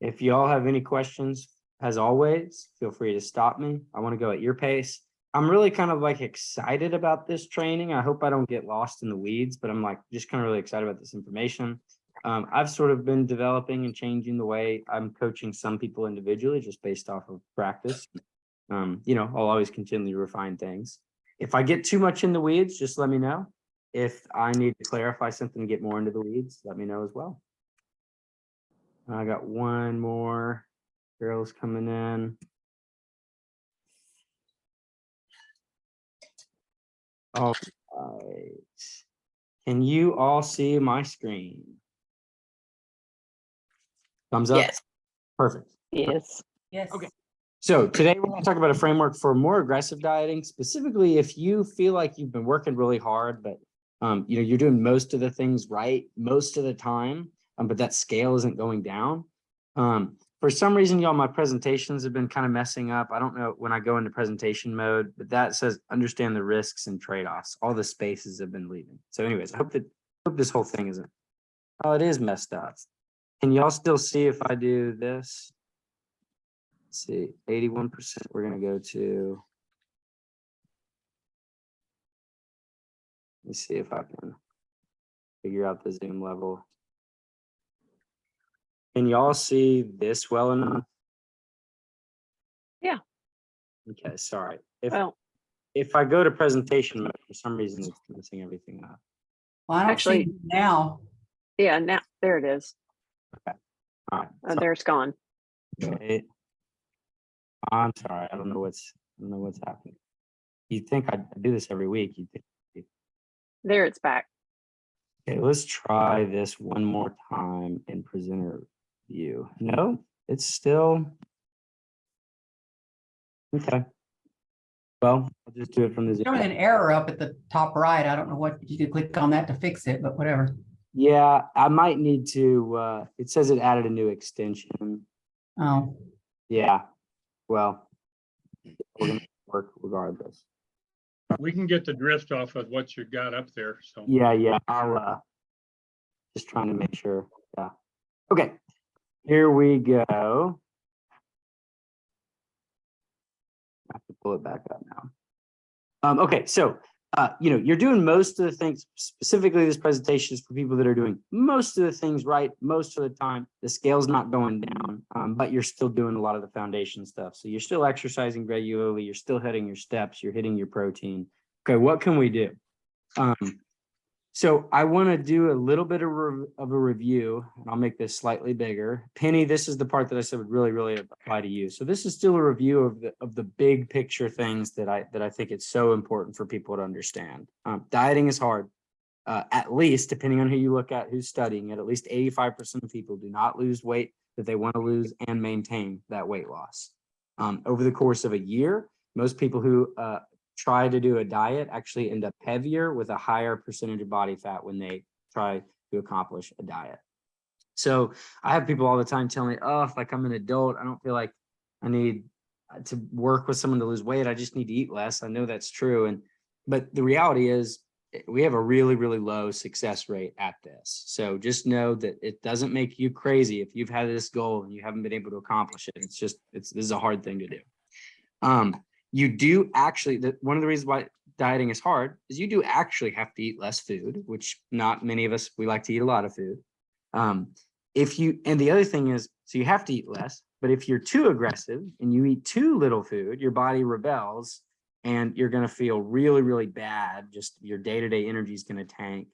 If y'all have any questions, as always, feel free to stop me. I want to go at your pace. I'm really kind of like excited about this training. I hope I don't get lost in the weeds, but I'm like just kind of really excited about this information. I've sort of been developing and changing the way I'm coaching some people individually just based off of practice. I'll always continually refine things. If I get too much in the weeds, just let me know. If I need to clarify something to get more into the weeds, let me know as well. I got one more. Girls coming in. All right. Can you all see my screen? Thumbs up? Yes. Perfect. Yes. Yes. Okay. So today we're going to talk about a framework for more aggressive dieting, specifically if you feel like you've been working really hard, but you're doing most of the things right most of the time, but that scale isn't going down. For some reason, y'all, my presentations have been kind of messing up. I don't know when I go into presentation mode, but that says understand the risks and trade-offs. All the spaces have been leaving. So anyways, I hope this whole thing isn't. Oh, it is messed up. Can y'all still see if I do this? Let's see, 81%. We're going to go to. Let me see if I can figure out the zoom level. Can y'all see this well enough? Yeah. Okay, sorry. If I go to presentation mode, for some reason it's messing everything up. Well, I don't Actually- see it now. Yeah. Now there it is. All right. There it's gone. Okay. I'm sorry. I don't know what's happening. You'd think I'd do this every week. You'd think. There it's back. Okay, let's try this one more time in presenter view. No, it's still. Okay. Well, I'll just do it from the Zoom. Showing an error up at the top right. I don't know what you could click on that to fix it, but whatever. Yeah, I might need to, it says it added a new extension. Oh, Yeah, well, we're gonna work regardless. We can get the drift off of what you got up there, so. Yeah, I'll, just trying to make sure, yeah. Okay, here we go. I have to pull it back up now. Okay, so, you're doing most of the things, specifically this presentation is for people that are doing most of the things right, most of the time. The scale's not going down, but you're still doing a lot of the foundation stuff. So you're still exercising regularly, you're still hitting your steps, you're hitting your protein. Okay, what can we do? So I want to do a little bit of a review, and I'll make this slightly bigger. Penny, this is the part that I said would really apply to you. So this is still a review of the big picture things that I think it's so important for people to understand. Dieting is hard. At least, depending on who you look at, who's studying it, at least 85% of people do not lose weight that they want to lose and maintain that weight loss. Over the course of a year, most people who try to do a diet actually end up heavier with a higher percentage of body fat when they try to accomplish a diet. So I have people all the time telling me, oh, like I'm an adult, I don't feel like I need to work with someone to lose weight. I just need to eat less. I know that's true. But the reality is we have a really low success rate at this. So just know that it doesn't make you crazy if you've had this goal and you haven't been able to accomplish it. This is a hard thing to do. You do actually, one of the reasons why dieting is hard is you do actually have to eat less food, which not many of us, we like to eat a lot of food. And the other thing is, so you have to eat less, but if you're too aggressive and you eat too little food, your body rebels and you're going to feel really bad. Just your day-to-day energy is going to tank.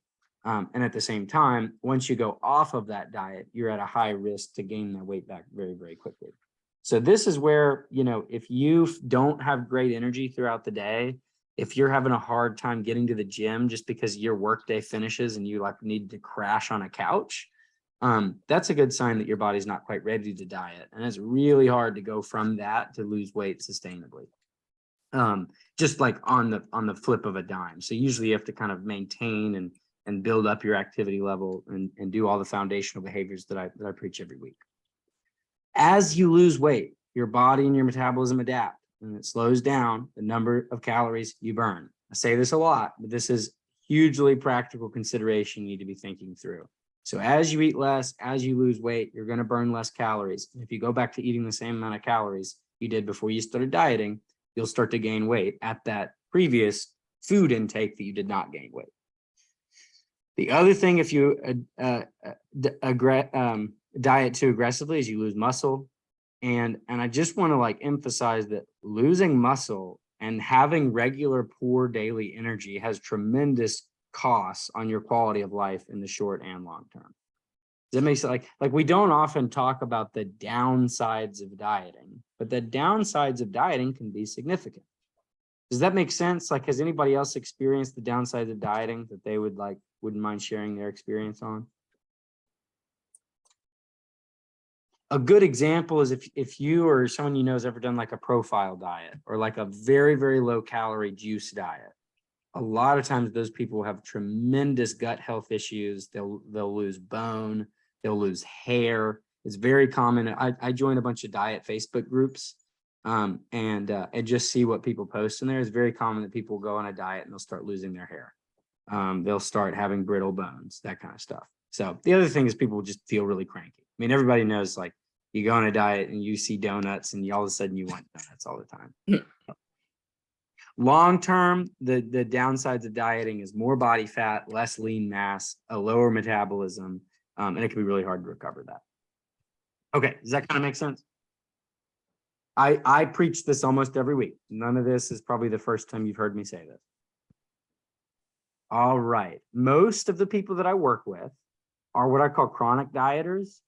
And at the same time, once you go off of that diet, you're at a high risk to gain that weight back very quickly. So this is where, if you don't have great energy throughout the day, if you're having a hard time getting to the gym just because your workday finishes and you need to crash on a couch, that's a good sign that your body's not quite ready to diet. And it's really hard to go from that to lose weight sustainably. Just like on the flip of a dime. So usually you have to kind of maintain and build up your activity level and do all the foundational behaviors that I preach every week. As you lose weight, your body and your metabolism adapt, and it slows down the number of calories you burn. I say this a lot, but this is hugely practical consideration you need to be thinking through. So as you eat less, as you lose weight, you're going to burn less calories. If you go back to eating the same amount of calories you did before you started dieting, you'll start to gain weight at that previous food intake that you did not gain weight. The other thing, if you diet too aggressively, is you lose muscle. And I just want to like emphasize that losing muscle and having regular poor daily energy has tremendous costs on your quality of life in the short and long term. Does that make sense? Like we don't often talk about the downsides of dieting, but the downsides of dieting can be significant. Does that make sense? Like, has anybody else experienced the downsides of dieting that they wouldn't mind sharing their experience on? A good example is if you or someone you know has ever done like a profile diet or like a very, very low calorie juice diet. A lot of times those people have tremendous gut health issues. They'll lose bone, they'll lose hair. It's very common. I joined a bunch of diet Facebook groups and just see what people post in there. It's very common that people go on a diet and they'll start losing their hair. They'll start having brittle bones, that kind of stuff. So the other thing is people just feel really cranky. I mean, everybody knows like you go on a diet and you see donuts and all of a sudden you want donuts all the time. Long term, the downsides of dieting is more body fat, less lean mass, a lower metabolism, and it can be really hard to recover that. Okay, does that kind of make sense? I preach this almost every week. None of this is probably the first time you've heard me say this. All right, most of the people that I work with are what I call chronic dieters.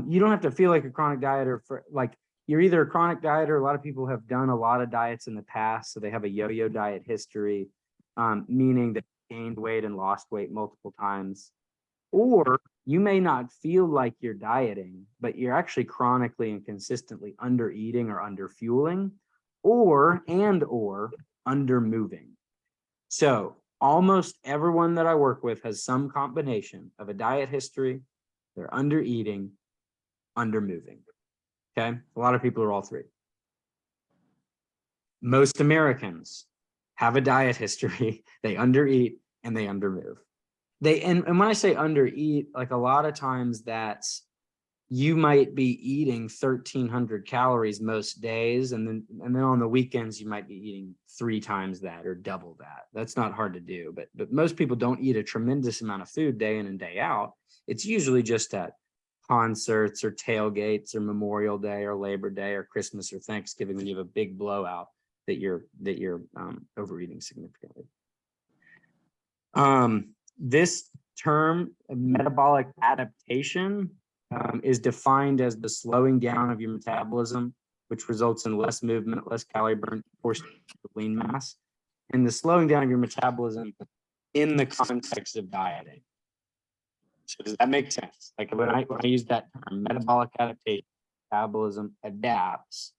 You don't have to feel like a chronic dieter for like, you're either a chronic dieter. A lot of people have done a lot of diets in the past, so they have a yo-yo diet history, meaning that they gained weight and lost weight multiple times. Or you may not feel like you're dieting, but you're actually chronically and consistently under eating or under fueling, or under moving. So almost everyone that I work with has some combination of a diet history, they're under eating, under moving. Okay, a lot of people are all three. Most Americans have a diet history, they undereat and they undermove. And when I say undereat, like a lot of times that's you might be eating 1,300 calories most days, and then on the weekends you might be eating 3 times that or double that. That's not hard to do, but most people don't eat a tremendous amount of food day in and day out. It's usually just at concerts or tailgates or Memorial Day or Labor Day or Christmas or Thanksgiving when you have a big blowout that you're overeating significantly. This term, metabolic adaptation, is defined as the slowing down of your metabolism, which results in less movement, less calorie burn, forced lean mass, and the slowing down of your metabolism in the context of dieting. So does that make sense? Like when I use that term, metabolic adaptation, metabolism adapts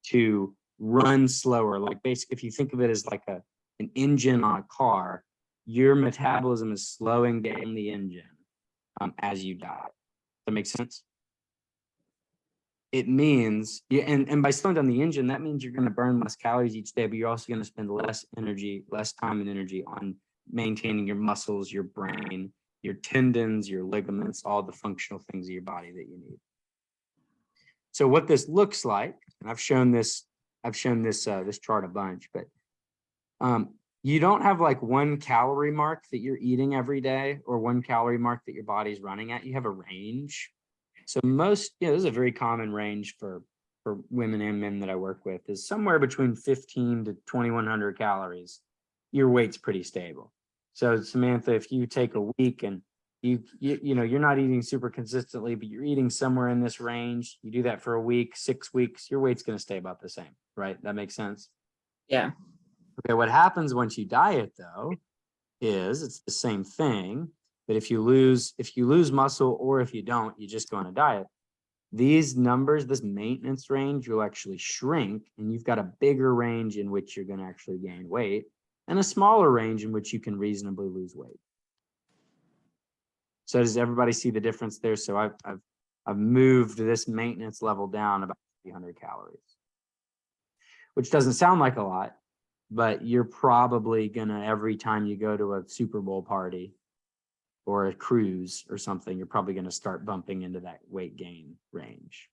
to run slower. Like basically, if you think of it as like an engine on a car, your metabolism is slowing down the engine as you diet. Does that make sense? It means, yeah, and by slowing down the engine, that means you're going to burn less calories each day, but you're also going to spend less time and energy on maintaining your muscles, your brain, your tendons, your ligaments, all the functional things of your body that you need. So what this looks like, and I've shown this chart a bunch, but you don't have like 1 calorie mark that you're eating every day or 1 calorie mark that your body's running at. You have a range. So this is a very common range for women and men that I work with, is somewhere between 15 to 2,100 calories. Your weight's pretty stable. So Samantha, if you take a week and you're not eating super consistently, but you're eating somewhere in this range, you do that for a week, 6 weeks, your weight's going to stay about the same, right? That makes sense? Yeah. Okay, what happens once you diet though, is it's the same thing, but if you lose muscle or if you don't, you just go on a diet. These numbers, this maintenance range will actually shrink, and you've got a bigger range in which you're going to actually gain weight and a smaller range in which you can reasonably lose weight. So does everybody see the difference there? So I've moved this maintenance level down about 300 calories, which doesn't sound like a lot, but you're probably gonna, every time you go to a Super Bowl party or a cruise or something, you're probably going to start bumping into that weight gain range.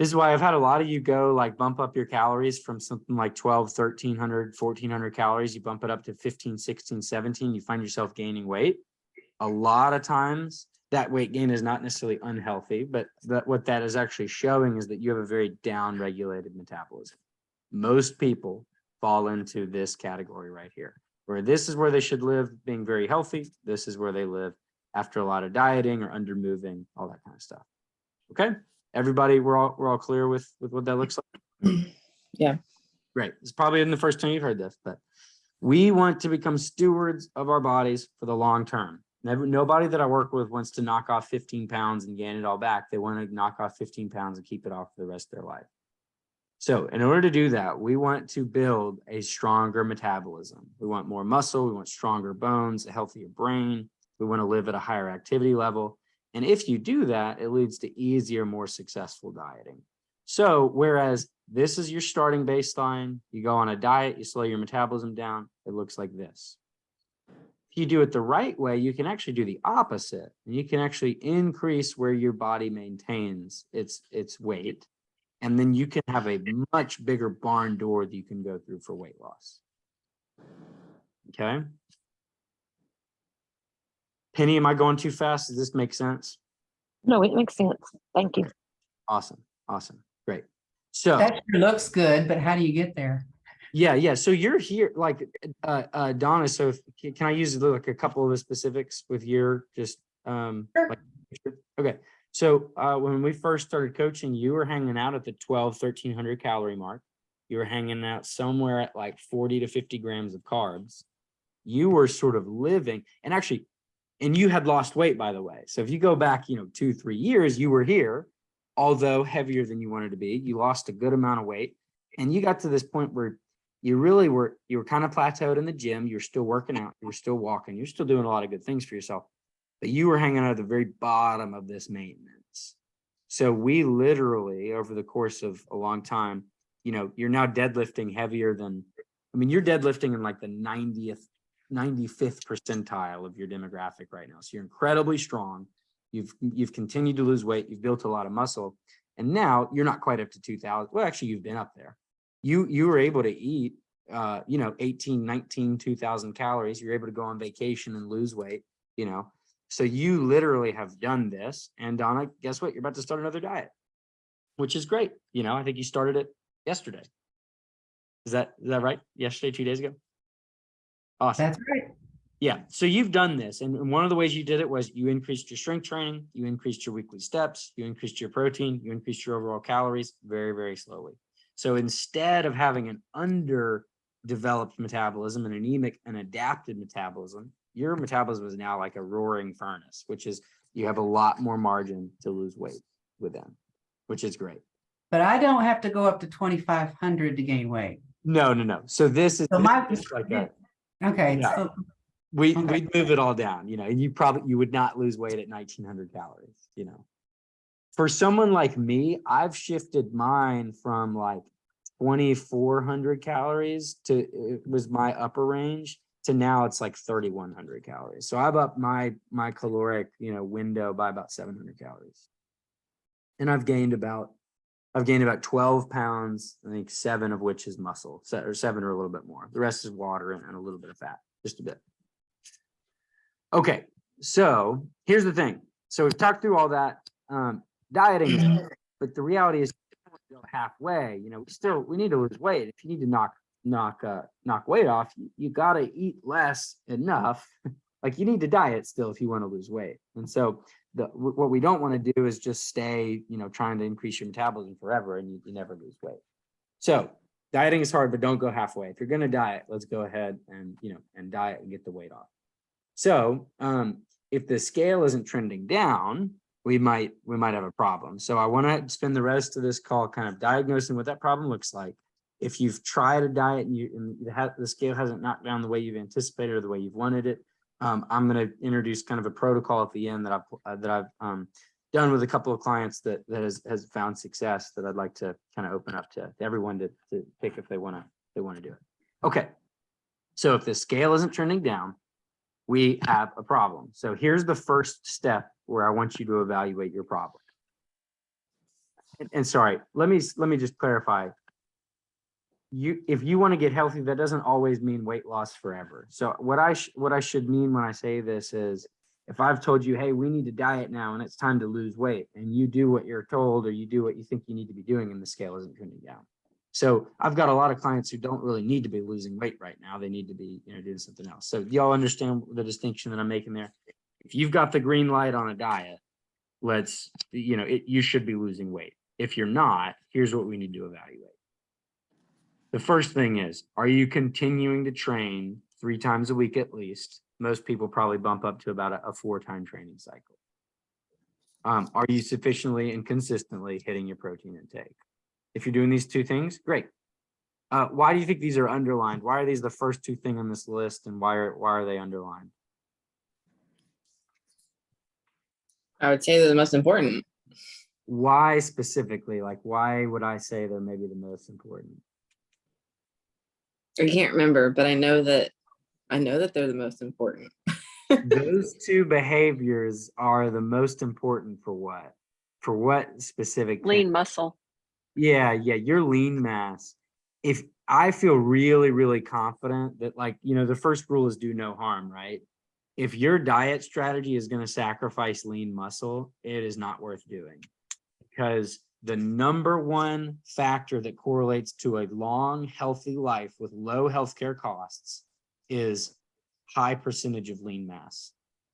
This is why I've had a lot of you go like bump up your calories from something like 12, 1300, 1400 calories. You bump it up to 15, 16, 17, you find yourself gaining weight. A lot of times that weight gain is not necessarily unhealthy, but what that is actually showing is that you have a very down-regulated metabolism. Most people fall into this category right here, where this is where they should live being very healthy. This is where they live after a lot of dieting or under moving, all that kind of stuff. Okay. Everybody, we're all clear with what that looks like? Yeah. Great. It's probably in the first time you've heard this, but we want to become stewards of our bodies for the long term. Nobody that I work with wants to knock off 15 pounds and gain it all back. They want to knock off 15 pounds and keep it off for the rest of their life. So in order to do that, we want to build a stronger metabolism. We want more muscle. We want stronger bones, a healthier brain. We want to live at a higher activity level. And if you do that, it leads to easier, more successful dieting. So whereas this is your starting baseline, you go on a diet, you slow your metabolism down, it looks like this. If you do it the right way, you can actually do the opposite, and you can actually increase where your body maintains its weight. And then you can have a much bigger barn door that you can go through for weight loss. Okay. Penny, am I going too fast? Does this make sense? No, it makes sense. Thank you. Awesome. Awesome. Great. So That sure looks good, but how do you get there? yeah. So you're here, like Donna. So can I use like a couple of the specifics with your just Sure. like, okay. So when we first started coaching, you were hanging out at the 1300 calorie mark. You were hanging out somewhere at like 40 to 50 grams of carbs. You were sort of living, and you had lost weight, by the way. So if you go back, 2-3 years, you were here, although heavier than you wanted to be. You lost a good amount of weight, and you got to this point where you were kind of plateaued in the gym. You're still working out. You're still walking. You're still doing a lot of good things for yourself, but you were hanging out at the very bottom of this maintenance. So we literally, over the course of a long time, you're now deadlifting heavier than, you're deadlifting in like the 95th percentile of your demographic right now. So you're incredibly strong. You've continued to lose weight. You've built a lot of muscle, and now you're not quite up to 2000. Well, actually you've been up there. You were able to eat, 18, 19, 2000 calories. You're able to go on vacation and lose weight, so you literally have done this. And Donna, guess what? You're about to start another diet, which is great. I think you started it yesterday. Is that right? Yesterday, 2 days ago? Awesome. That's right. Yeah. So you've done this. And one of the ways you did it was you increased your strength training, you increased your weekly steps, you increased your protein, you increased your overall calories very, very slowly. So instead of having an underdeveloped metabolism, an anemic and adapted metabolism, your metabolism is now like a roaring furnace, which is you have a lot more margin to lose weight within, which is great. But I don't have to go up to 2,500 to gain weight. No. So this is So like a, okay. Yeah. So we'd Okay. move it all down, and you would not lose weight at 1900 calories, For someone like me, I've shifted mine from like 2400 calories to, it was my upper range, to now it's like 3100 calories. So I've upped my caloric, window by about 700 calories. And I've gained about 12 pounds, I think 7 of which is muscle, or 7 or a little bit more. The rest is water and a little bit of fat, just a bit. Okay, so here's the thing. So we've talked through all that. Dieting is hard, but the reality is halfway. We need to lose weight. If you need to knock weight off, you got to eat less enough. Like you need to diet still if you want to lose weight. And so what we don't want to do is just stay, trying to increase your metabolism forever and you never lose weight. So dieting is hard, but don't go halfway. If you're going to diet, let's go ahead and diet and get the weight off. So if the scale isn't trending down, we might have a problem. So I want to spend the rest of this call kind of diagnosing what that problem looks like. If you've tried a diet and the scale hasn't knocked down the way you've anticipated or the way you've wanted it, I'm going to introduce kind of a protocol at the end that I've done with a couple of clients that has found success that I'd like to kind of open up to everyone to pick if they want to do it. Okay. So if the scale isn't trending down, we have a problem. So here's the first step where I want you to evaluate your problem. And sorry, let me just clarify. If you want to get healthy, that doesn't always mean weight loss forever. So what I should mean when I say this is, if I've told you, hey, we need to diet now and it's time to lose weight, and you do what you're told or you do what you think you need to be doing, and the scale isn't trending down. So I've got a lot of clients who don't really need to be losing weight right now. They need to be, doing something else. So y'all understand the distinction that I'm making there? If you've got the green light on a diet, you should be losing weight. If you're not, here's what we need to evaluate. The first thing is, are you continuing to train 3 times a week at least? Most people probably bump up to about a 4-time training cycle. Are you sufficiently and consistently hitting your protein intake? If you're doing these 2 things, great. Why do you think these are underlined? Why are these the first 2 things on this list, and why are they underlined? I would say they're the most important. Why specifically? Like, why would I say they're maybe the most important? I can't remember, but I know that they're the most important. Those 2 behaviors are the most important for what? For what specific thing? Lean muscle. Yeah, your lean mass. If I feel really, really confident that, the first rule is do no harm, right? If your diet strategy is going to sacrifice lean muscle, it is not worth doing, because the number one factor that correlates to a long, healthy life with low healthcare costs is high percentage of lean mass,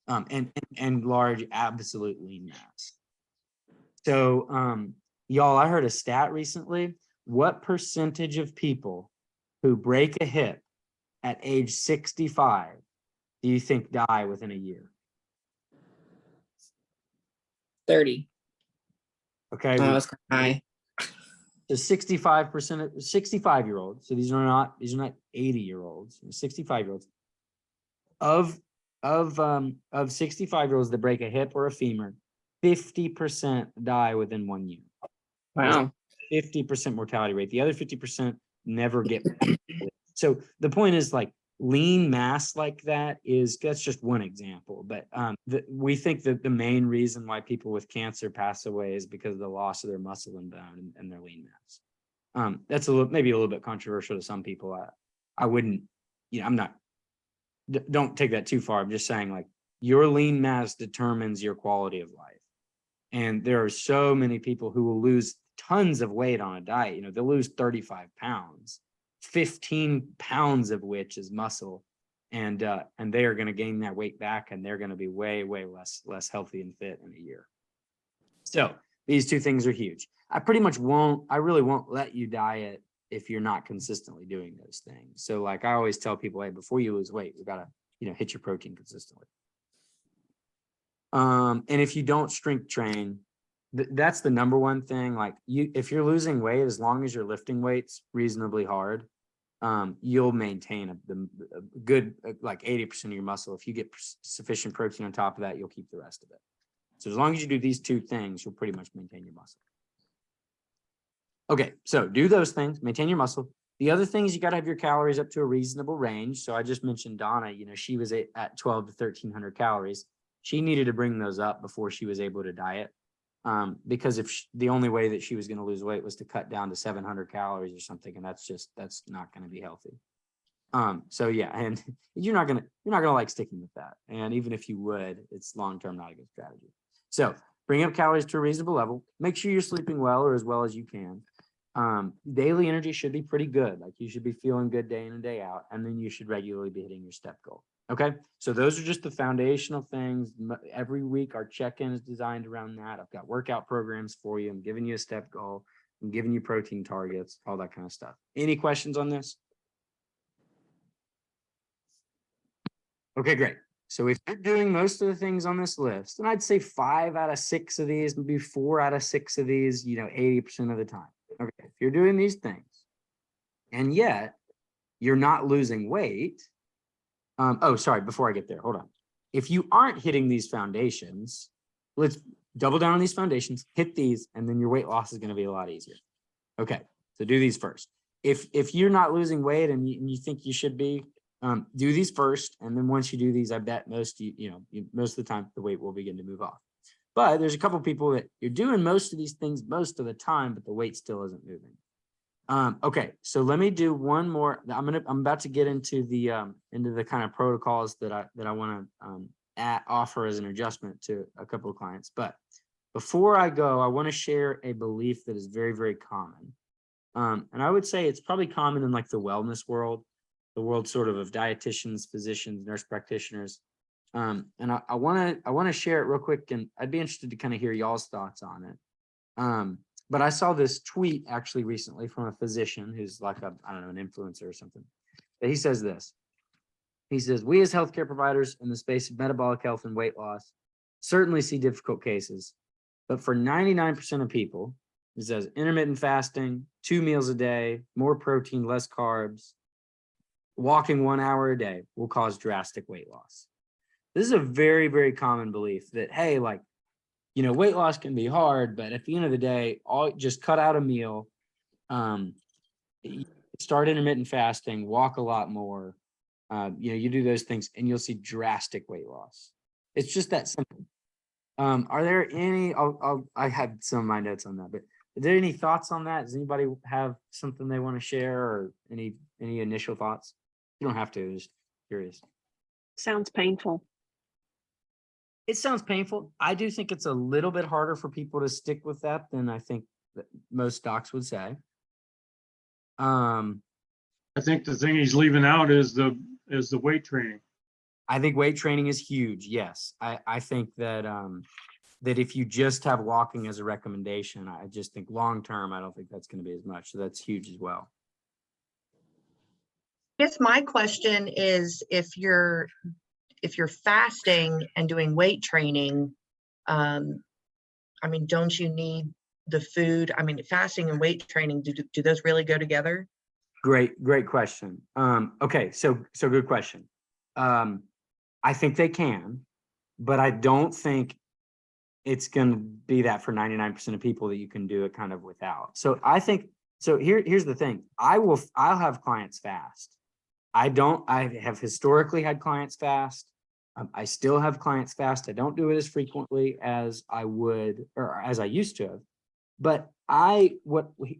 and large absolute lean mass. So, y'all, I heard a stat recently. What percentage of people who break a hip at age 65 do you think die within a year? 30. Okay. Oh, that's high. So 65% of 65-year-olds. So these are not 80-year-olds, 65-year-olds. Of 65-year-olds that break a hip or a femur, 50% die within 1 year. Wow. 50% mortality rate. The other 50% never get back. So the point is, lean mass like that's just one example. But we think that the main reason why people with cancer pass away is because of the loss of their muscle and bone and their lean mass. That's maybe a little bit controversial to some people. I wouldn't, don't take that too far. I'm just saying, your lean mass determines your quality of life. And there are so many people who will lose tons of weight on a diet. They'll lose 35 pounds, 15 pounds of which is muscle. And they are going to gain that weight back, and they're going to be way, way less healthy and fit in a year. So these 2 things are huge. I really won't let you diet if you're not consistently doing those things. So I always tell people, hey, before you lose weight, we got to, hit your protein consistently. And if you don't strength train, that's the number one thing. If you're losing weight, as long as you're lifting weights reasonably hard, you'll maintain a good 80% of your muscle. If you get sufficient protein on top of that, you'll keep the rest of it. So as long as you do these 2 things, you'll pretty much maintain your muscle. Okay, so do those things, maintain your muscle. The other thing is you got to have your calories up to a reasonable range. So I just mentioned Donna, she was at 12 to 1300 calories. She needed to bring those up before she was able to diet. Because the only way that she was going to lose weight was to cut down to 700 calories or something. And that's not going to be healthy. So yeah, and you're not going to like sticking with that. And even if you would, it's long-term not a good strategy. So bring up calories to a reasonable level, make sure you're sleeping well or as well as you can. Daily energy should be pretty good. You should be feeling good day in and day out. And then you should regularly be hitting your step goal. Okay, so those are just the foundational things. Every week, our check-in is designed around that. I've got workout programs for you. I'm giving you a step goal. I'm giving you protein targets, all that kind of stuff. Any questions on this? Okay, great. So if you're doing most of the things on this list, and I'd say 5 out of 6 of these, maybe 4 out of 6 of these, 80% of the time. Okay, if you're doing these things, and yet you're not losing weight. Before I get there, hold on. If you aren't hitting these foundations, let's double down on these foundations, hit these, and then your weight loss is going to be a lot easier. Okay, so do these first. If you're not losing weight and you think you should be, Do these first, and then once you do these, I bet most most of the time the weight will begin to move off. But there's a couple people that you're doing most of these things most of the time, but the weight still isn't moving. Okay, so let me do one more. I'm about to get into the kind of protocols that I want to offer as an adjustment to a couple of clients. But before I go, I want to share a belief that is very, very common. And I would say it's probably common in like the wellness world, the world sort of dietitians, physicians, nurse practitioners. And I want to share it real quick, and I'd be interested to kind of hear y'all's thoughts on it. But I saw this tweet actually recently from a physician who's like I don't know, an influencer or something. But he says this. He says, we as healthcare providers in the space of metabolic health and weight loss certainly see difficult cases. But for 99% of people, he says intermittent fasting, 2 meals a day, more protein, less carbs, walking 1 hour a day will cause drastic weight loss. This is a very, very common belief that, hey, like, weight loss can be hard, but at the end of the day, just cut out a meal, start intermittent fasting, walk a lot more. You do those things and you'll see drastic weight loss. It's just that simple. Are there any, I had some of my notes on that, but are there any thoughts on that? Does anybody have something they want to share or any initial thoughts? You don't have to, just curious. Sounds painful. It sounds painful. I do think it's a little bit harder for people to stick with that than I think that most docs would say. I think the thing he's leaving out is the weight training. I think weight training is huge. Yes. I think that that if you just have walking as a recommendation, I just think long-term, I don't think that's going to be as much. So that's huge as well. I guess my question is if you're fasting and doing weight training, don't you need the food? Fasting and weight training, do those really go together? Great question. Okay, so good question. I think they can, but I don't think it's going to be that for 99% of people that you can do it kind of without. So I think, here's the thing. I'll have clients fast. I have historically had clients fast. I still have clients fast. I don't do it as frequently as I would, or as I used to have. But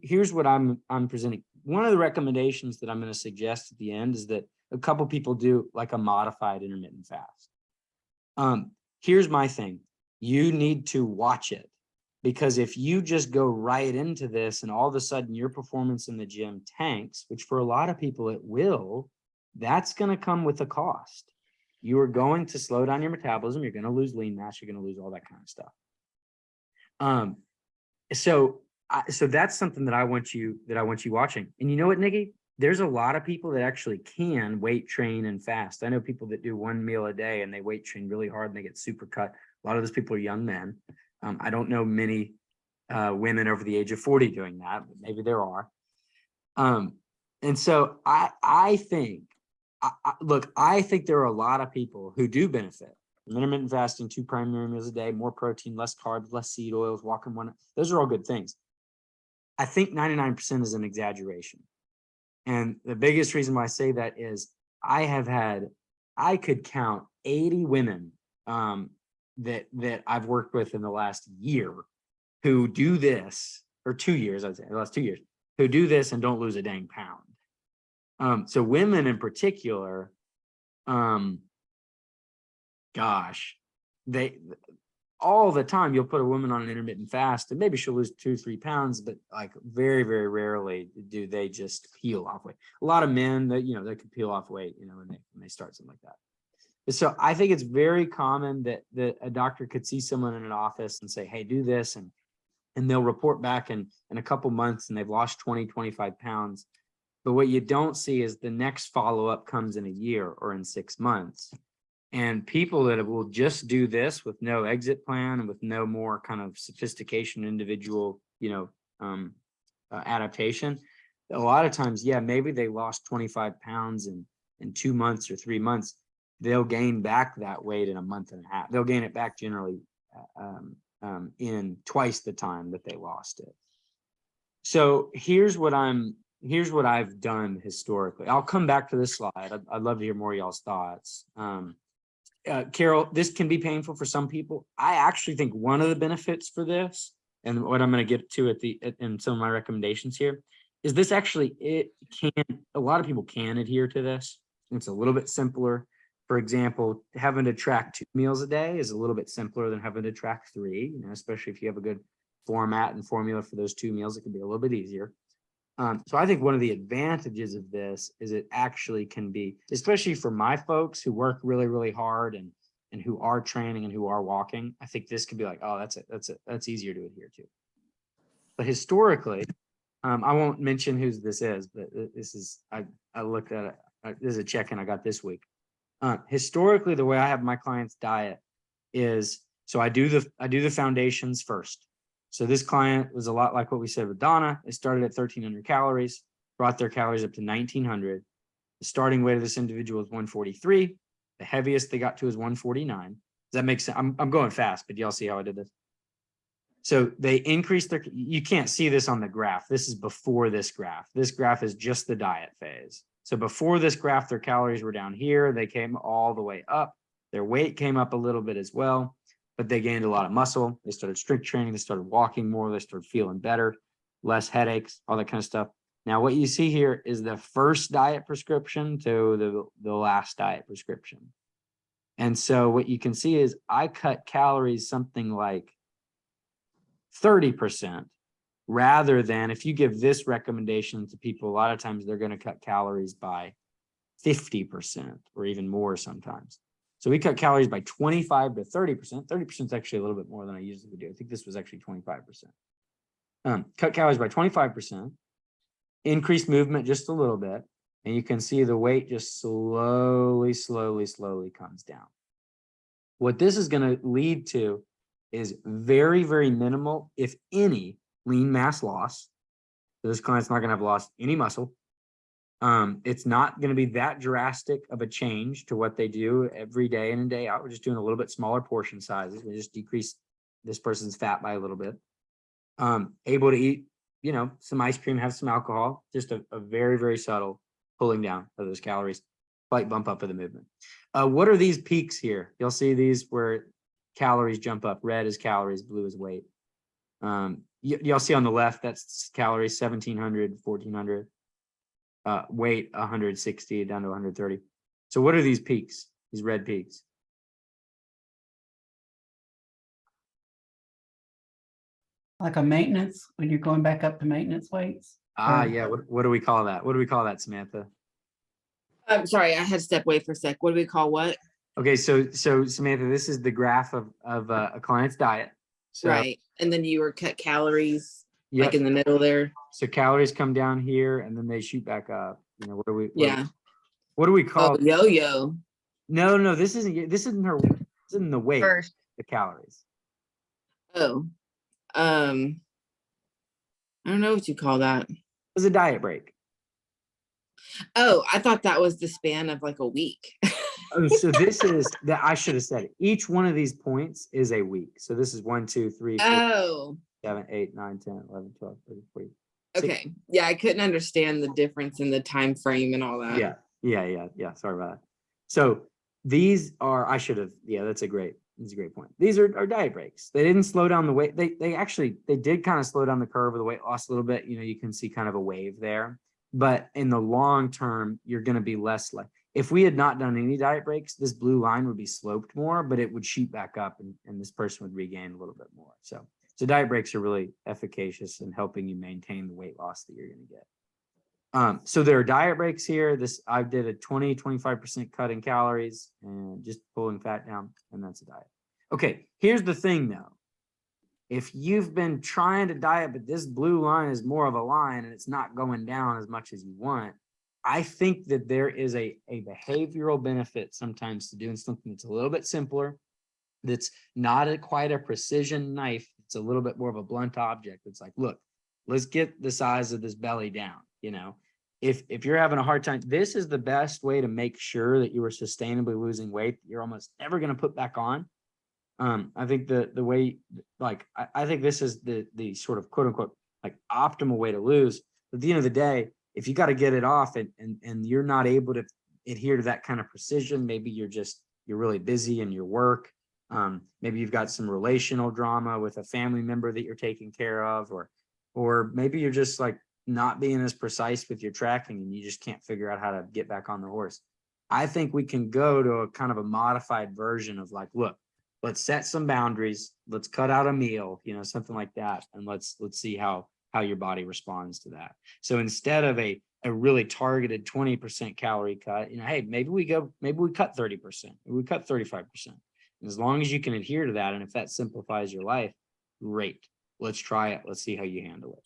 here's what I'm presenting. One of the recommendations that I'm going to suggest at the end is that a couple people do like a modified intermittent fast. Here's my thing. You need to watch it, because if you just go right into this and all of a sudden your performance in the gym tanks, which for a lot of people it will, that's going to come with a cost. You are going to slow down your metabolism. You're going to lose lean mass. You're going to lose all that kind of stuff. So that's something that I want you watching. And you know what, Nikki? There's a lot of people that actually can weight train and fast. I know people that do 1 meal a day and they weight train really hard and they get super cut. A lot of those people are young men. I don't know many women over the age of 40 doing that, but maybe there are. And so I think, I think there are a lot of people who do benefit from intermittent fasting, 2 primary meals a day, more protein, less carbs, less seed oils, walking 1. Those are all good things. I think 99% is an exaggeration. And the biggest reason why I say that is I could count 80 women that I've worked with in the last year who do this, or 2 years, I'd say, the last 2 years, who do this and don't lose a dang pound. So women in particular, they all the time you'll put a woman on an intermittent fast and maybe she'll lose 2-3 pounds, but like very, very rarely do they just peel off weight. A lot of men that, they could peel off weight, when they start something like that. So I think it's very common that a doctor could see someone in an office and say, hey, do this. And they'll report back in a couple months and they've lost 20-25 pounds. But what you don't see is the next follow-up comes in a year or in 6 months. And people that will just do this with no exit plan and with no more kind of sophistication, individual, adaptation, a lot of times, maybe they lost 25 pounds in 2 months or 3 months. They'll gain back that weight in a month and a half. They'll gain it back generally in twice the time that they lost it. So here's what I'm here's what I've done historically. I'll come back to this slide. I'd love to hear more of y'all's thoughts. Carol, this can be painful for some people. I actually think one of the benefits for this, and what I'm going to get to in some of my recommendations here, is this actually, a lot of people can adhere to this. It's a little bit simpler. For example, having to track 2 meals a day is a little bit simpler than having to track 3, especially if you have a good format and formula for those 2 meals, it can be a little bit easier. So I think one of the advantages of this is it actually can be, especially for my folks who work really, really hard and who are training and who are walking, I think this could be like, oh, that's easier to adhere to. But historically, I won't mention whose this is, but this is, I looked at it. This is a check-in I got this week. Historically, the way I have my clients diet is, so I do the foundations first. So this client was a lot like what we said with Donna. They started at 1,300 calories, brought their calories up to 1,900. The starting weight of this individual is 143. The heaviest they got to is 149. Does that make sense? I'm going fast, but y'all see how I did this? So they increased their, you can't see this on the graph. This is before this graph. This graph is just the diet phase. So before this graph, their calories were down here. They came all the way up. Their weight came up a little bit as well, but they gained a lot of muscle. They started strength training. They started walking more. They started feeling better, less headaches, all that kind of stuff. Now, what you see here is the first diet prescription to the last diet prescription. And so what you can see is I cut calories something like 30%, rather than if you give this recommendation to people, a lot of times they're going to cut calories by 50% or even more sometimes. So we cut calories by 25 to 30%. 30% is actually a little bit more than I usually would do. I think this was actually 25%. Cut calories by 25%, increase movement just a little bit, and you can see the weight just slowly comes down. What this is going to lead to is very, very minimal, if any, lean mass loss. So this client's not going to have lost any muscle. It's not going to be that drastic of a change to what they do every day in and day out. We're just doing a little bit smaller portion sizes. We just decrease this person's fat by a little bit. Able to eat, some ice cream, have some alcohol, just a very, very subtle pulling down of those calories, slight bump up of the movement. What are these peaks here? You'll see these where calories jump up. Red is calories, blue is weight. You'll see on the left, that's calories, 1,700, 1,400. Weight 160 down to 130. So what are these peaks, these red peaks? Like a maintenance, when you're going back up to maintenance weights? Yeah. What do we call that? What do we call that, Samantha? I'm sorry, I had to step away for a sec. What do we call what? Okay, so Samantha, this is the graph of a client's diet. So, Right. And then you were cut calories yep. like in the middle there. So calories come down here and then they shoot back up. What do we? What do we Oh, call? yo-yo. No, this isn't the weight. First, The calories. Oh, I don't know what you call that. It was a diet break. Oh, I thought that was the span of like a week. Oh, so this is that I should have said it. Each one of these points is a week. So this is 1, 2, 3, 4, Oh, 7, 8, 9, 10, 11, 12, 13, 14. okay. Yeah, I couldn't understand the difference in the time frame and all that. Yeah. Sorry about that. So these are, that's a great point. These are diet breaks. They didn't slow down the weight. They did kind of slow down the curve of the weight loss a little bit. You can see kind of a wave there, but in the long term, you're going to be less like, if we had not done any diet breaks, this blue line would be sloped more, but it would shoot back up and this person would regain a little bit more. So diet breaks are really efficacious in helping you maintain the weight loss that you're going to get. So there are diet breaks here. I did a 25% cut in calories and just pulling fat down, and that's a diet. Okay, here's the thing though. If you've been trying to diet, but this blue line is more of a line and it's not going down as much as you want, I think that there is a behavioral benefit sometimes to doing something that's a little bit simpler, that's not quite a precision knife. It's a little bit more of a blunt object. It's like, look, let's get the size of this belly down. If you're having a hard time, this is the best way to make sure that you are sustainably losing weight that you're almost never going to put back on. I think the way, I think this is the sort of quote unquote like optimal way to lose. At the end of the day, if you got to get it off and you're not able to adhere to that kind of precision, maybe you're really busy in your work. Maybe you've got some relational drama with a family member that you're taking care of, or maybe you're just like not being as precise with your tracking and you just can't figure out how to get back on the horse. I think we can go to a kind of a modified version of like, look, let's set some boundaries. Let's cut out a meal, something like that. And let's see how your body responds to that. So instead of a really targeted 20% calorie cut, hey, maybe we cut 30%, maybe we cut 35%. And as long as you can adhere to that, and if that simplifies your life, great. Let's try it. Let's see how you handle it.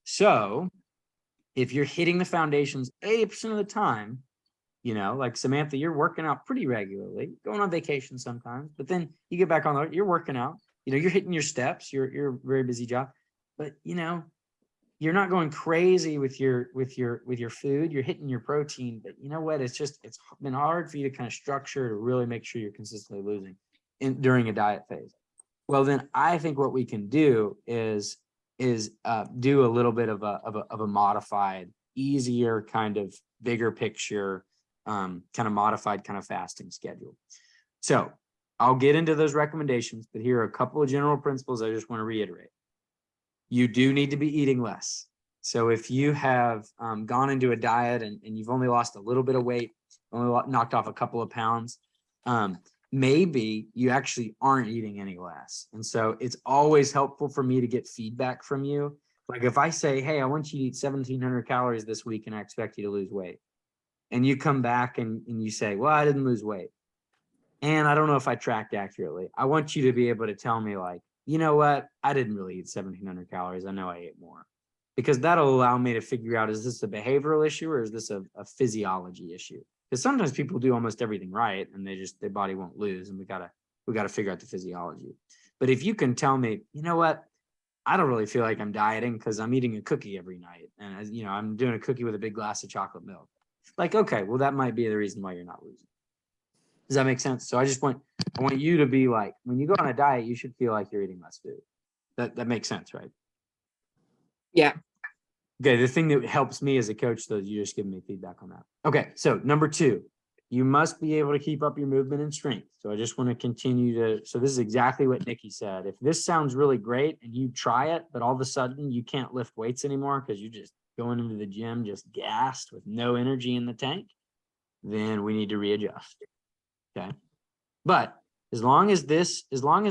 So if you're hitting the foundations 80% of the time, like Samantha, you're working out pretty regularly, going on vacation sometimes, but then you get back on the, you're working out, you're hitting your steps, you're a very busy job, but you're not going crazy with your food, you're hitting your protein, but you know what, it's been hard for you to kind of structure to really make sure you're consistently losing during a diet phase. Well, then I think what we can do is do a little bit of a modified, easier kind of bigger picture, kind of modified kind of fasting schedule. So I'll get into those recommendations, but here are a couple of general principles I just want to reiterate. You do need to be eating less. So if you have gone into a diet and you've only lost a little bit of weight, only knocked off a couple of pounds, maybe you actually aren't eating any less. And so it's always helpful for me to get feedback from you. Like if I say, hey, I want you to eat 1,700 calories this week and I expect you to lose weight. And you come back and you say, well, I didn't lose weight. And I don't know if I tracked accurately. I want you to be able to tell me like, you know what? I didn't really eat 1,700 calories. I know I ate more. Because that'll allow me to figure out, is this a behavioral issue or is this a physiology issue? Because sometimes people do almost everything right and their body won't lose, and we gotta figure out the physiology. But if you can tell me, you know what, I don't really feel like I'm dieting because I'm eating a cookie every night, and I'm doing a cookie with a big glass of chocolate milk. Like, okay, well, that might be the reason why you're not losing. Does that make sense? So I want you to be like, when you go on a diet, you should feel like you're eating less food. That makes sense, right? Yeah. Okay, the thing that helps me as a coach, though, you just give me feedback on that. Okay, so number 2, you must be able to keep up your movement and strength. So I just want to continue to, so this is exactly what Nikki said. If this sounds really great and you try it, but all of a sudden you can't lift weights anymore because you're just going into the gym just gassed with no energy in the tank, then we need to readjust. Okay. But as long as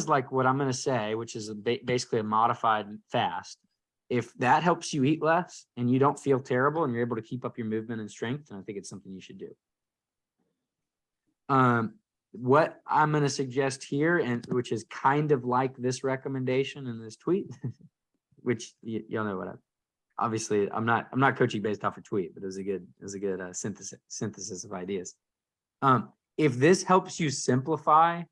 like what I'm going to say, which is basically a modified fast, if that helps you eat less and you don't feel terrible and you're able to keep up your movement and strength, then I think it's something you should do. What I'm going to suggest here, and which is kind of like this recommendation in this tweet, which y'all know what obviously I'm not coaching based off a tweet, but it was a good synthesis of ideas. If this helps you simplify,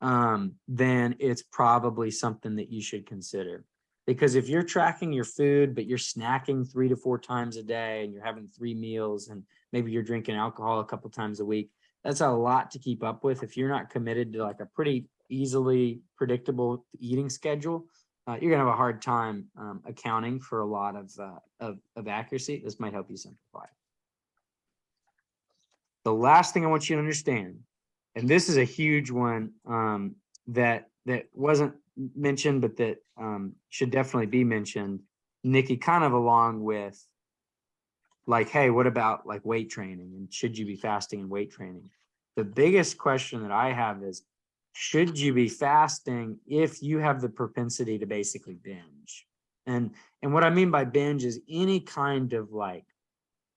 then it's probably something that you should consider. Because if you're tracking your food, but you're snacking 3 to 4 times a day and you're having 3 meals and maybe you're drinking alcohol a couple times a week, that's a lot to keep up with. If you're not committed to like a pretty easily predictable eating schedule, you're gonna have a hard time accounting for a lot of accuracy. This might help you simplify. The last thing I want you to understand, and this is a huge one that wasn't mentioned, but that should definitely be mentioned, Nikki, kind of along with like, hey, what about like weight training, and should you be fasting and weight training? The biggest question that I have is, should you be fasting if you have the propensity to basically binge? And what I mean by binge is any kind of like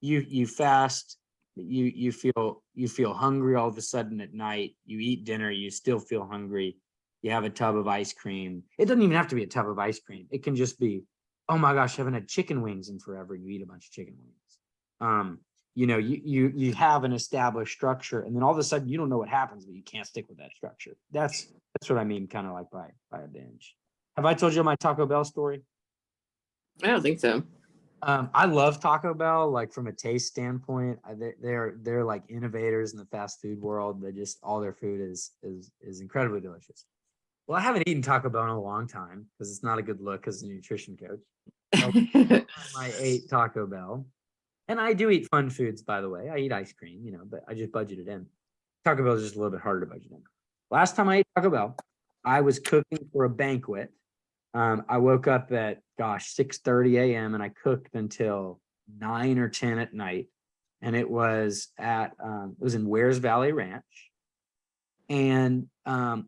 you fast, you feel hungry all of a sudden at night, you eat dinner, you still feel hungry, you have a tub of ice cream. It doesn't even have to be a tub of ice cream. It can just be, oh my gosh, I haven't had chicken wings in forever. You eat a bunch of chicken wings. You have an established structure, and then all of a sudden you don't know what happens, but you can't stick with that structure. That's what I mean, kind of like by a binge. Have I told you my Taco Bell story? I don't think so. I love Taco Bell, like from a taste standpoint. They're like innovators in the fast food world. They just, all their food is incredibly delicious. Well, I haven't eaten Taco Bell in a long time because it's not a good look as a nutrition coach. I ate Taco Bell, and I do eat fun foods, by the way. I eat ice cream, but I just budget it in. Taco Bell is just a little bit harder to budget in. Last time I ate Taco Bell, I was cooking for a banquet. I woke up at 6:30 a.m. and I cooked until 9 or 10 at night, and it was in Wares Valley Ranch, and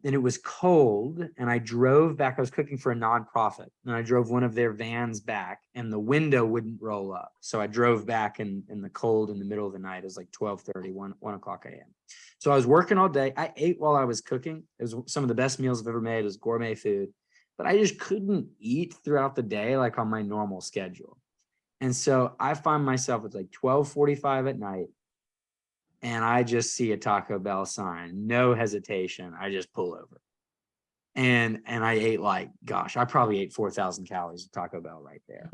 it was cold, and I drove back. I was cooking for a nonprofit, and I drove one of their vans back, and the window wouldn't roll up, so I drove back in the cold in the middle of the night. It was like 12:30, 1 o'clock a.m. So I was working all day. I ate while I was cooking. It was some of the best meals I've ever made. It was gourmet food, but I just couldn't eat throughout the day like on my normal schedule. And so I find myself, it's like 12:45 at night, and I just see a Taco Bell sign, no hesitation. I just pull over. And I ate I probably ate 4,000 calories of Taco Bell right there.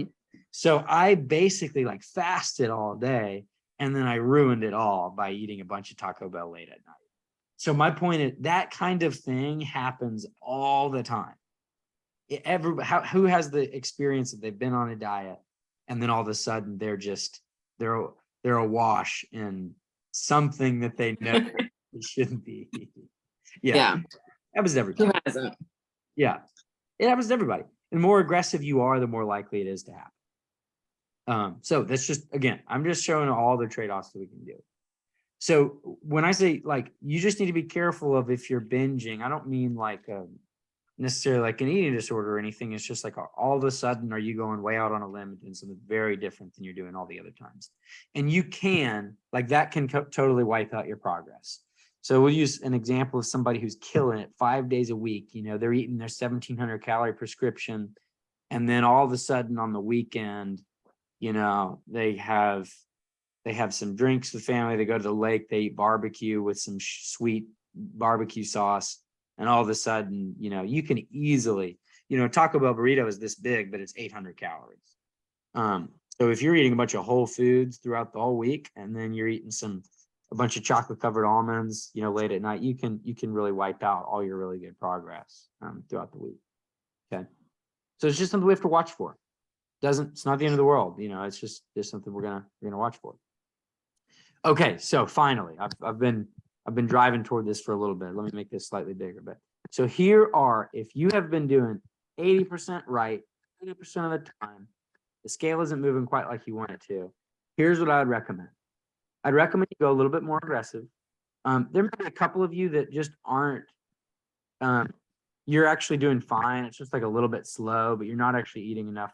So I basically fasted all day, and then I ruined it all by eating a bunch of Taco Bell late at night. So my point is that kind of thing happens all the time. Who has the experience that they've been on a diet and then all of a sudden they're awash in something that they know they shouldn't be eating. Yeah. That was Who everybody. hasn't? Yeah, it happens to everybody. The more aggressive you are, the more likely it is to happen. So that's just, again, I'm just showing all the trade-offs that we can do. So when I say you just need to be careful of if you're binging, I don't mean necessarily like an eating disorder or anything. It's just all of a sudden, are you going way out on a limb and doing something very different than you're doing all the other times? And you can, that can totally wipe out your progress. So we'll use an example of somebody who's killing it 5 days a week. They're eating their 1,700 calorie prescription. And then all of a sudden on the weekend, they have some drinks with family. They go to the lake, they eat barbecue with some sweet barbecue sauce. And all of a sudden, you can easily, Taco Bell burrito is this big, but it's 800 calories. So if you're eating a bunch of whole foods throughout the whole week, and then you're eating a bunch of chocolate covered almonds, late at night, you can really wipe out all your really good progress throughout the week. Okay. So it's just something we have to watch for. It's not the end of the world. It's just something we're gonna watch for. Okay. So finally, I've been driving toward this for a little bit. Let me make this slightly bigger. But so here are, if you have been doing 80% right, 80% of the time, the scale isn't moving quite like you want it to. Here's what I would recommend. I'd recommend you go a little bit more aggressive. There may be a couple of you that just aren't, you're actually doing fine. It's just a little bit slow, but you're not actually eating enough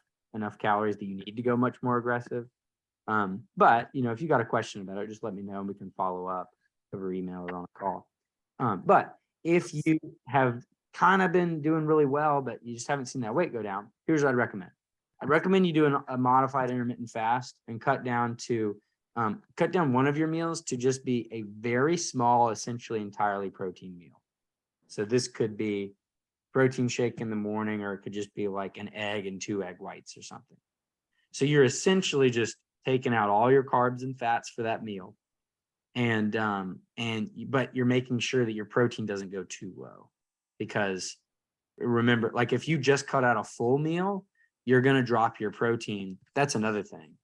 calories that you need to go much more aggressive. But if you got a question about it, just let me know and we can follow up over email or on a call. But if you have kind of been doing really well, but you just haven't seen that weight go down, here's what I'd recommend. I'd recommend you do a modified intermittent fast and cut down one of your meals to just be a very small, essentially entirely protein meal. So this could be protein shake in the morning, or it could just be an egg and 2 egg whites or something. So you're essentially just taking out all your carbs and fats for that meal. But you're making sure that your protein doesn't go too low, because remember, if you just cut out a full meal, you're going to drop your protein. That's another thing.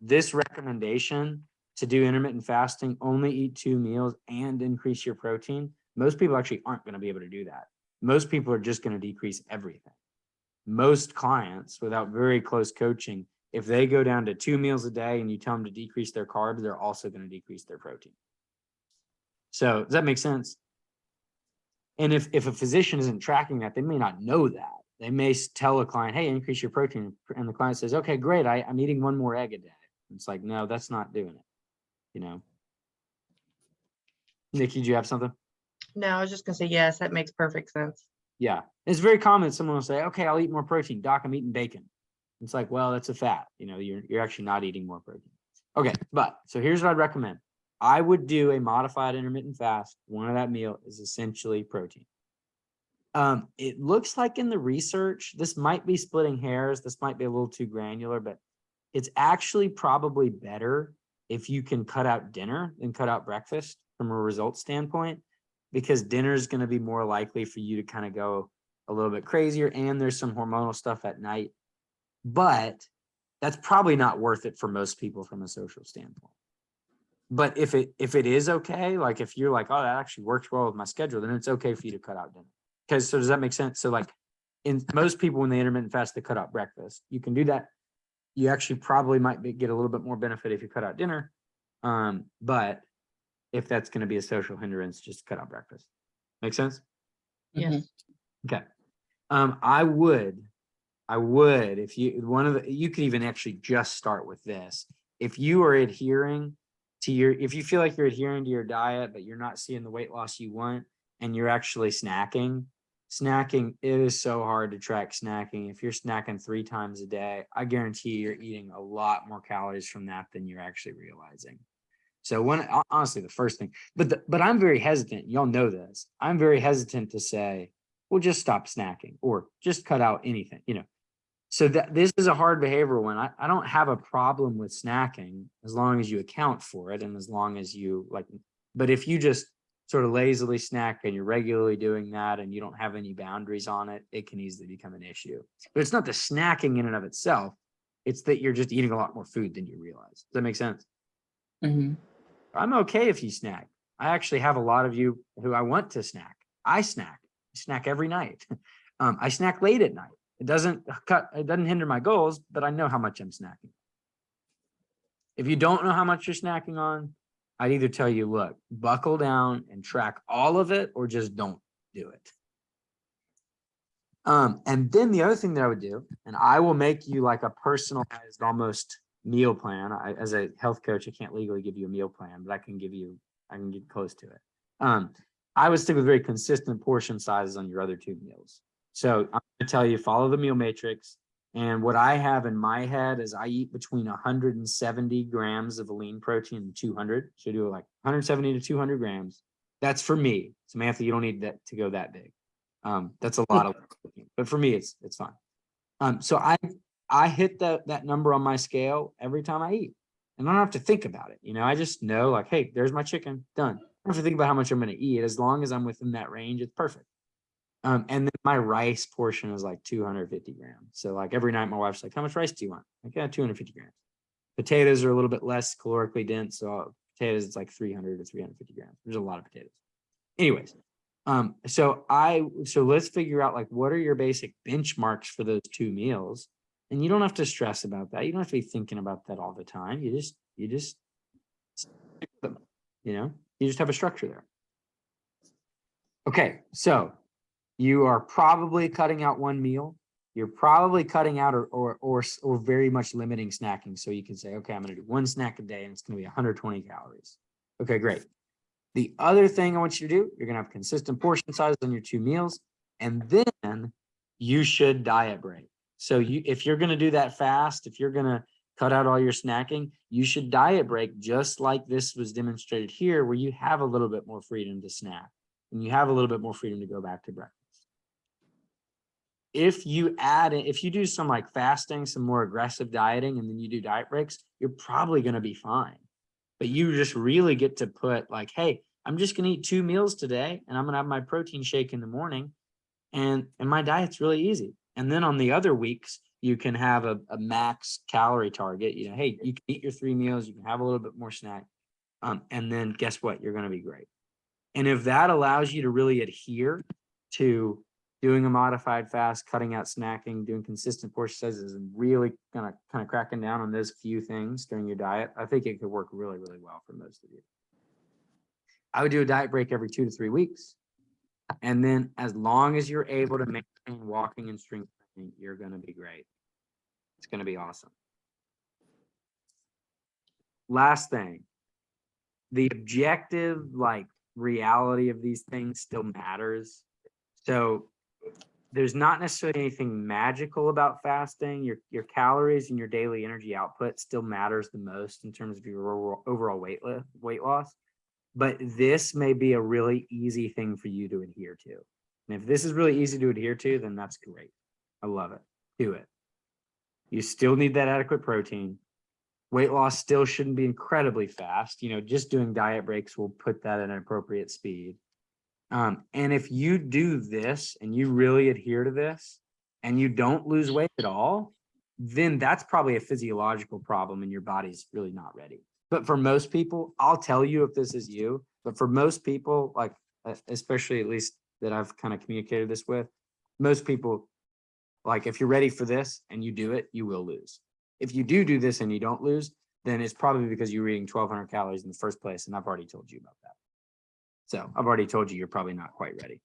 This recommendation to do intermittent fasting, only eat 2 meals and increase your protein. Most people actually aren't going to be able to do that. Most people are just going to decrease everything. Most clients, without very close coaching, if they go down to 2 meals a day and you tell them to decrease their carbs, they're also going to decrease their protein. So does that make sense? And if a physician isn't tracking that, they may not know that. They may tell a client, hey, increase your protein. And the client says, okay, great. I'm eating 1 more egg a day. It's no, that's not doing it. Nikki, do you have something? No, I was just gonna say, yes, that makes perfect sense. Yeah. It's very common. Someone will say, okay, I'll eat more protein. Doc, I'm eating bacon. It's well, that's a fat. You're actually not eating more protein. Okay. But so here's what I'd recommend. I would do a modified intermittent fast. One of that meal is essentially protein. It looks like in the research, this might be splitting hairs. This might be a little too granular, but it's actually probably better if you can cut out dinner than cut out breakfast from a result standpoint, because dinner is going to be more likely for you to kind of go a little bit crazier, and there's some hormonal stuff at night. But that's probably not worth it for most people from a social standpoint. But if it is okay, like if you're like, oh, that actually works well with my schedule, then it's okay for you to cut out dinner. Because so does that make sense? So like in most people when they intermittent fast, they cut out breakfast. You can do that. You actually probably might get a little bit more benefit if you cut out dinner. But if that's going to be a social hindrance, just cut out breakfast. Make sense? Yes. Okay. I would, if you could even actually just start with this. If you are adhering to if you feel like you're adhering to your diet, but you're not seeing the weight loss you want, and you're actually snacking, it is so hard to track snacking. If you're snacking 3 times a day, I guarantee you're eating a lot more calories from that than you're actually realizing. So honestly, the first thing, but I'm very hesitant. Y'all know this. I'm very hesitant to say, well, just stop snacking or just cut out anything, So this is a hard behavioral one. I don't have a problem with snacking as long as you account for it and as long as you like, but if you just sort of lazily snack and you're regularly doing that and you don't have any boundaries on it, it can easily become an issue. But it's not the snacking in and of itself. It's that you're just eating a lot more food than you realize. Does that make sense? Mhm. I'm okay if you snack. I actually have a lot of you who I want to snack. I snack every night. I snack late at night. It doesn't hinder my goals, but I know how much I'm snacking. If you don't know how much you're snacking on, I'd either tell you, look, buckle down and track all of it, or just don't do it. And then the other thing that I would do, and I will make you like a personalized almost meal plan. As a health coach, I can't legally give you a meal plan, but I can get close to it. I would stick with very consistent portion sizes on your other 2 meals. So I'm going to tell you, follow the meal matrix. And what I have in my head is I eat between 170 grams of lean protein and 200. So do like 170 to 200 grams. That's for me. Samantha, you don't need that to go that big. That's a lot of protein, but for me, it's fine. So I hit that number on my scale every time I eat, and I don't have to think about it. I just know like, hey, there's my chicken, done. I don't have to think about how much I'm going to eat. As long as I'm within that range, it's perfect. And then my rice portion is like 250 grams. So like every night my wife's like, how much rice do you want? Like, yeah, 250 grams. Potatoes are a little bit less calorically dense. So potatoes, it's like 300 to 350 grams. There's a lot of potatoes. Anyways, so let's figure out like, what are your basic benchmarks for those 2 meals? And you don't have to stress about that. You don't have to be thinking about that all the time. You just stick with them, you just have a structure there. Okay. So you are probably cutting out 1 meal. You're probably cutting out or very much limiting snacking. So you can say, okay, I'm going to do 1 snack a day and it's going to be 120 calories. Okay, great. The other thing I want you to do, you're going to have consistent portion sizes on your 2 meals, and then you should diet break. So if you're going to do that fast, if you're going to cut out all your snacking, you should diet break just like this was demonstrated here, where you have a little bit more freedom to snack and you have a little bit more freedom to go back to breakfast. If you do some like fasting, some more aggressive dieting, and then you do diet breaks, you're probably going to be fine. But you just really get to put like, hey, I'm just going to eat 2 meals today and I'm going to have my protein shake in the morning. And my diet's really easy. And then on the other weeks, you can have a max calorie target. Hey, you can eat your 3 meals, you can have a little bit more snack. And then guess what? You're going to be great. And if that allows you to really adhere to doing a modified fast, cutting out snacking, doing consistent portion sizes, and really kind of cracking down on those few things during your diet, I think it could work really, really well for most of you. I would do a diet break every 2 to 3 weeks. And then as long as you're able to maintain walking and strength training, you're going to be great. It's going to be awesome. Last thing, the objective reality of these things still matters. So there's not necessarily anything magical about fasting. Your calories and your daily energy output still matters the most in terms of your overall weight loss. But this may be a really easy thing for you to adhere to. And if this is really easy to adhere to, then that's great. I love it. Do it. You still need that adequate protein. Weight loss still shouldn't be incredibly fast. Just doing diet breaks will put that at an appropriate speed. And if you do this and you really adhere to this and you don't lose weight at all, then that's probably a physiological problem and your body's really not ready. But for most people, I'll tell you if this is you, but for most people, like, especially at least that I've kind of communicated this with, most people, like, if you're ready for this and you do it, you will lose. If you do this and you don't lose, then it's probably because you're eating 1,200 calories in the first place. And I've already told you about that. So I've already told you, you're probably not quite ready.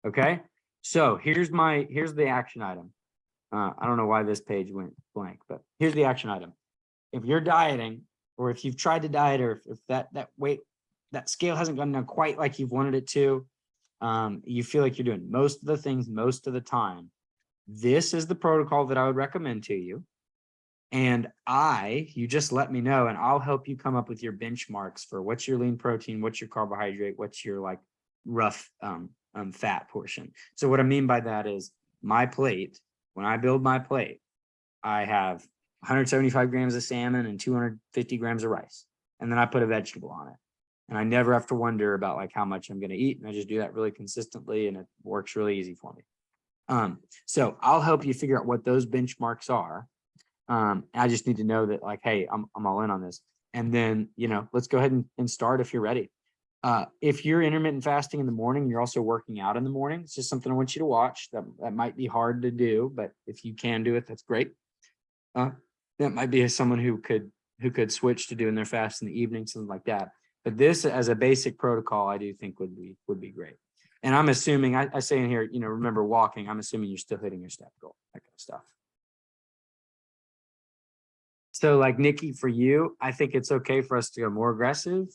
Okay. So here's the action item. I don't know why this page went blank, but here's the action item. If you're dieting, or if you've tried to diet, or if that weight, that scale hasn't gone down quite like you've wanted it to, you feel like you're doing most of the things most of the time, this is the protocol that I would recommend to you. And you just let me know and I'll help you come up with your benchmarks for what's your lean protein, what's your carbohydrate, what's your like rough fat portion. So what I mean by that is my plate, when I build my plate, I have 175 grams of salmon and 250 grams of rice. And then I put a vegetable on it. And I never have to wonder about like how much I'm going to eat. And I just do that really consistently and it works really easy for me. So I'll help you figure out what those benchmarks are. I just need to know that like, hey, I'm all in on this. And then, let's go ahead and start if you're ready. If you're intermittent fasting in the morning, you're also working out in the morning. It's just something I want you to watch. That might be hard to do, but if you can do it, that's great. That might be someone who could switch to doing their fast in the evening, something like that. But this as a basic protocol, I do think would be great. And I'm assuming, I say in here, remember walking, I'm assuming you're still hitting your step goal, that kind of stuff. So like Nikki, for you, I think it's okay for us to go more aggressive.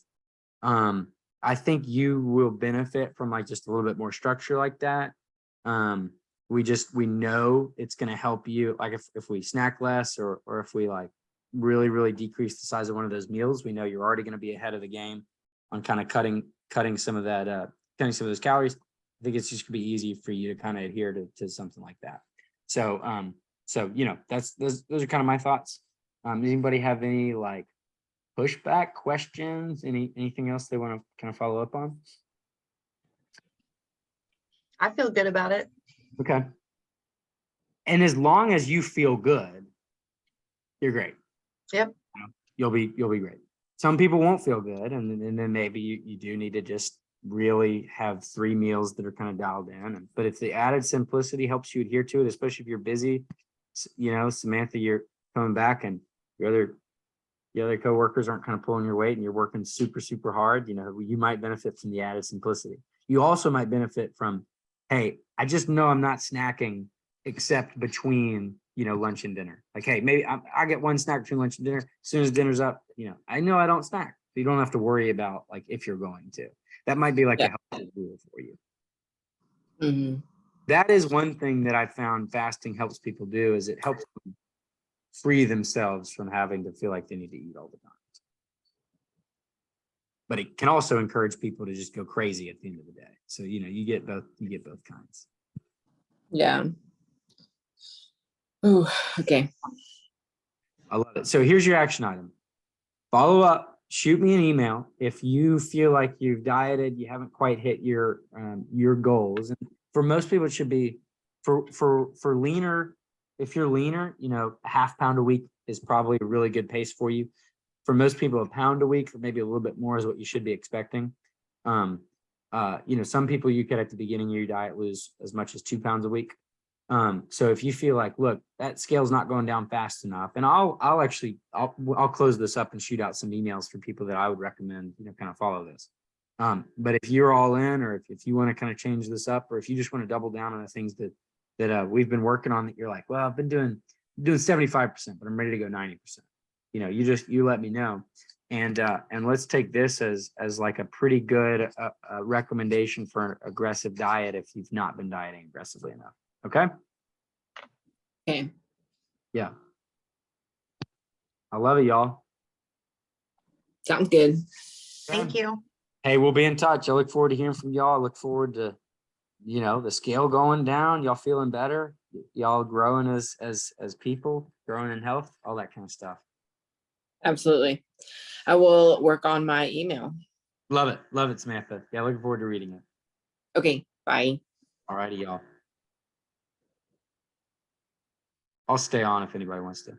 I think you will benefit from like just a little bit more structure like that. We know it's going to help you. Like if we snack less or if we like really, really decrease the size of one of those meals, we know you're already going to be ahead of the game on kind of cutting some of that, cutting some of those calories. I think it's just gonna be easy for you to kind of adhere to something like that. So, those are kind of my thoughts. Does anybody have any like pushback questions? Anything else they want to kind of follow up on? I feel good about it. Okay. And as long as you feel good, you're great. Yep. You'll be great. Some people won't feel good, and then maybe you do need to just really have 3 meals that are kind of dialed in. But if the added simplicity helps you adhere to it, especially if you're busy, Samantha, you're coming back and your other coworkers aren't kind of pulling your weight and you're working super, super hard, you might benefit from the added simplicity. You also might benefit from, hey, I just know I'm not snacking except between, lunch and dinner. Like, hey, maybe I get one snack between lunch and dinner. As soon as dinner's up, I know I don't snack. So you don't have to worry about like if you're going to. That might be like a helpful rule for you. Mm-hmm. That is one thing that I found fasting helps people do, is it helps them free themselves from having to feel like they need to eat all the time. But it can also encourage people to just go crazy at the end of the day. So, you get both kinds. Yeah. Oh, okay. I love it. So here's your action item. Follow up, shoot me an email. If you feel like you've dieted, you haven't quite hit your goals. And for most people, it should be for leaner. If you're leaner, a half pound a week is probably a really good pace for you. For most people, a pound a week or maybe a little bit more is what you should be expecting. Some people you could at the beginning of your diet lose as much as 2 pounds a week. So if you feel like, look, that scale's not going down fast enough, and I'll close this up and shoot out some emails for people that I would recommend, kind of follow this. But if you're all in, or if you want to kind of change this up, or if you just want to double down on the things that we've been working on, that you're like, well, I've been doing 75%, but I'm ready to go 90%. You let me know. And let's take this as like a pretty good recommendation for an aggressive diet if you've not been dieting aggressively enough. Okay. Okay. Yeah. I love it, y'all. Sounds good. Thank you. Hey, we'll be in touch. I look forward to hearing from y'all. I look forward to, the scale going down, y'all feeling better, y'all growing as people, growing in health, all that kind of stuff. Absolutely. I will work on my email. Love it, Samantha. Yeah, looking forward to reading it. Okay, bye. All righty, y'all. I'll stay on if anybody wants to.